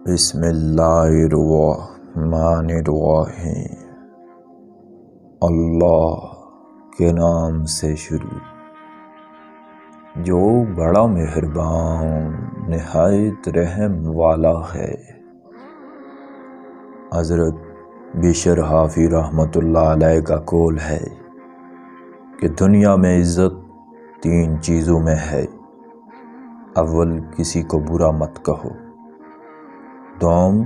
بسم اللہ الرحمن الرحیم۔ اللہ کے نام سے شروع جو بڑا مہربان نہایت رحم والا ہے۔ حضرت بشر حافی رحمۃ اللہ علیہ کا قول ہے کہ دنیا میں عزت 3 چیزوں میں ہے۔ اول، کسی کو برا مت کہو۔ دوم،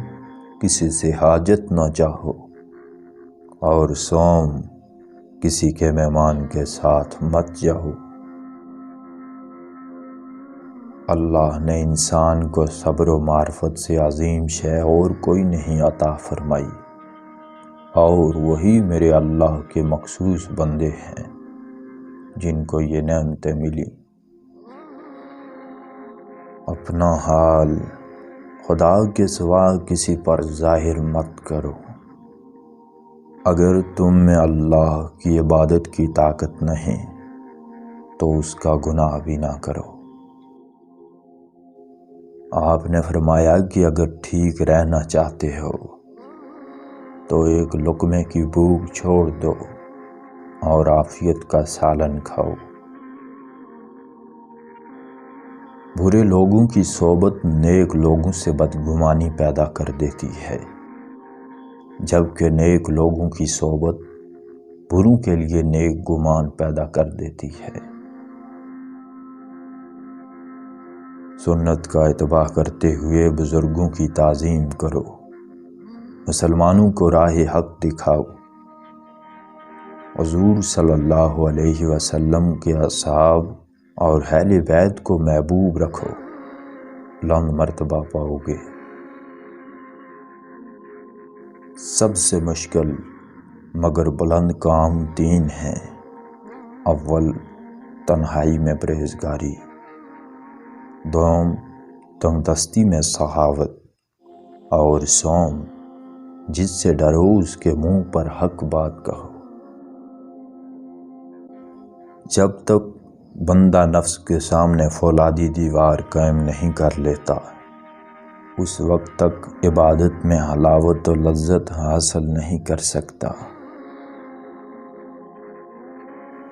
کسی سے حاجت نہ چاہو، اور سوم، کسی کے مہمان کے ساتھ مت جاؤ۔ اللہ نے انسان کو صبر و معرفت سے عظیم شے اور کوئی نہیں عطا فرمائی، اور وہی میرے اللہ کے مخصوص بندے ہیں جن کو یہ نعمتیں ملی۔ اپنا حال خدا کے سوا کسی پر ظاہر مت کرو۔ اگر تم میں اللہ کی عبادت کی طاقت نہیں تو اس کا گناہ بھی نہ کرو۔ آپ نے فرمایا کہ اگر ٹھیک رہنا چاہتے ہو تو ایک لقمے کی بھوک چھوڑ دو اور عافیت کا سالن کھاؤ۔ برے لوگوں کی صحبت نیک لوگوں سے بدگمانی پیدا کر دیتی ہے، جبکہ نیک لوگوں کی صحبت بروں کے لیے نیک گمان پیدا کر دیتی ہے۔ سنت کا اتباع کرتے ہوئے بزرگوں کی تعظیم کرو، مسلمانوں کو راہ حق دکھاؤ، حضور صلی اللہ علیہ وسلم کے اصحاب اور اہل بیت کو محبوب رکھو، بلند مرتبہ پاؤ گے۔ سب سے مشکل مگر بلند کام 3 ہیں۔ اول، تنہائی میں پرہیزگاری۔ دوم، تنگ دستی میں سخاوت، اور سوم، جس سے ڈرو اس کے منہ پر حق بات کہو۔ جب تک بندہ نفس کے سامنے فولادی دیوار قائم نہیں کر لیتا، اس وقت تک عبادت میں حلاوت و لذت حاصل نہیں کر سکتا۔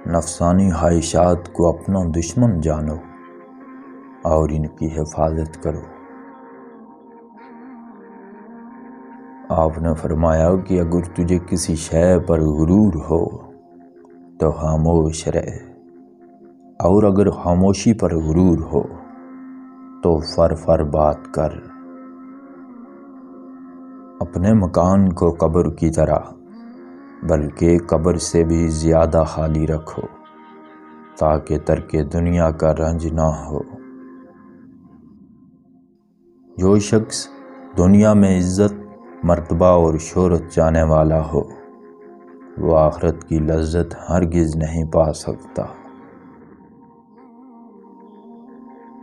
نفسانی خواہشات کو اپنا دشمن جانو اور ان کی حفاظت کرو۔ آپ نے فرمایا کہ اگر تجھے کسی شے پر غرور ہو تو خاموش رہ، اور اگر خاموشی پر غرور ہو تو فر بات کر۔ اپنے مکان کو قبر کی طرح بلکہ قبر سے بھی زیادہ خالی رکھو تاکہ ترک دنیا کا رنج نہ ہو۔ جو شخص دنیا میں عزت، مرتبہ اور شہرت چاہنے والا ہو وہ آخرت کی لذت ہرگز نہیں پا سکتا۔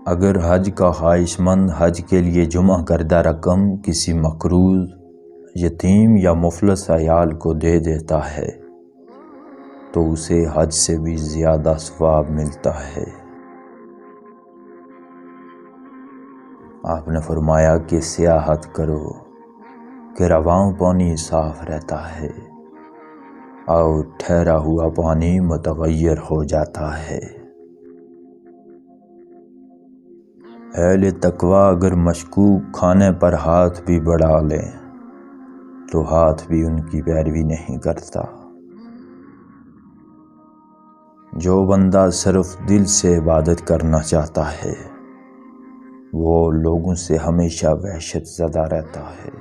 اگر حج کا خواہش مند حج کے لیے جمع کردہ رقم کسی مقروض، یتیم یا مفلس عیال کو دے دیتا ہے تو اسے حج سے بھی زیادہ ثواب ملتا ہے۔ آپ نے فرمایا کہ سیاحت کرو کہ رواں پانی صاف رہتا ہے اور ٹھہرا ہوا پانی متغیر ہو جاتا ہے۔ اہل تقوی اگر مشکوک کھانے پر ہاتھ بھی بڑھا لیں تو ہاتھ بھی ان کی پیروی نہیں کرتا۔ جو بندہ صرف دل سے عبادت کرنا چاہتا ہے وہ لوگوں سے ہمیشہ وحشت زدہ رہتا ہے۔